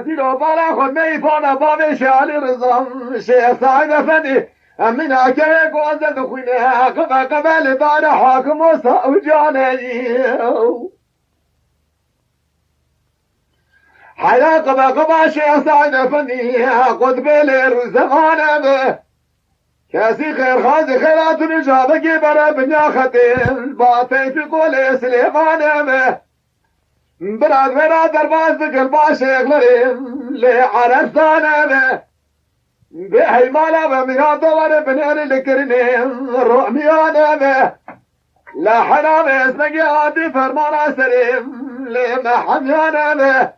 زیرا بالا خود میپانه باب شعالی رزام شیخ سعید افندی من اکره گوزد خوینه قبل دار حاکم و سعوجانه حيا قبا شيخ سعيد افندي قطب لير زمانه كاسي خير خازي خيرات نجابة كبرة بنيا ختين باطي في قول سليمان براد درباز بقلبا شيخ لرين لعرفتانا بهي مالا بميها دور بنير لكرنين رؤميانا لا حرام اسمك عادي فرمانا سليم لما حميانا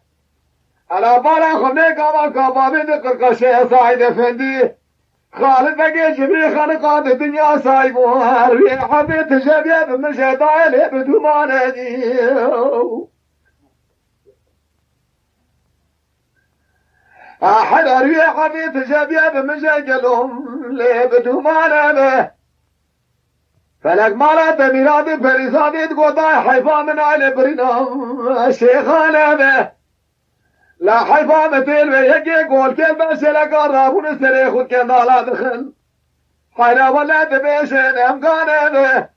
على بالا خمني كابا بيد قرقشة سعيد افندي خالد بقي جبري خانقات الدنيا سايبو هروي حبيت جبيب من شيطان بدومان دي أحد هروي حبيت جبيب من شيطان بدومان به فلك مالات ميراد فريسادي تقوضاي حيفا من علي برينا الشيخان به لا حيفا مثل ويجي قول كل بس لك الرابون سري خود كن دالا دخل حينا ولا تبيشن امكانه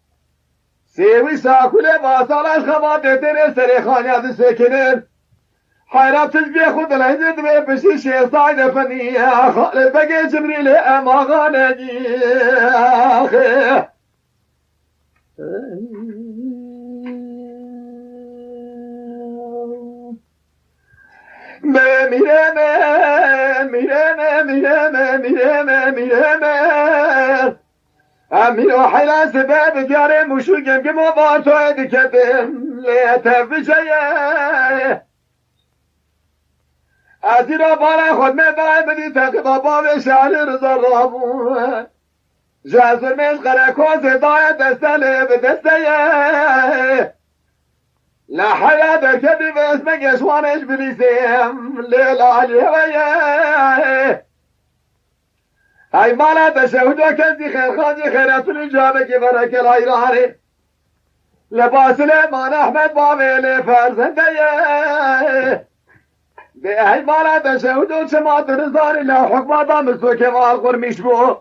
سيوي ساكولي باصالاش خماتي تري سري خانيات سكنين حينا تجبي خود الهجد بيبشي شي صايد فني خالد بقي جبريل اماغانه اخي میرم امیر حیلا سبب دیاره مشوگم که مبارتو ادکتم لیتف بشه از این را بارا خود میبای بدی تقیبا باب شهر رضا رابون جازر میز قرکوز دایت دسته به دسته لا حياة كذب اسمك يسوانش بريسيم ليل عليه هاي مالا تشهد وكذي خير خاضي خيرات الإجابة كبرك العيراني لباس الإيمان أحمد بابي فرزندي هاي مالا تشهد وشمات رزاني لا حكمة دامسو كمال قرميش بو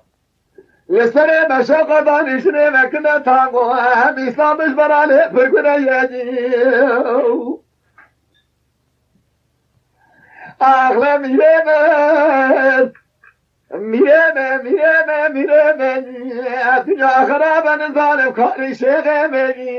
لسره مشاق دانشنه وکنه تانگو هم اسلامش براله بگونه یادی آخلا میره دنیا خرابن ظالم کاری شیخ میگی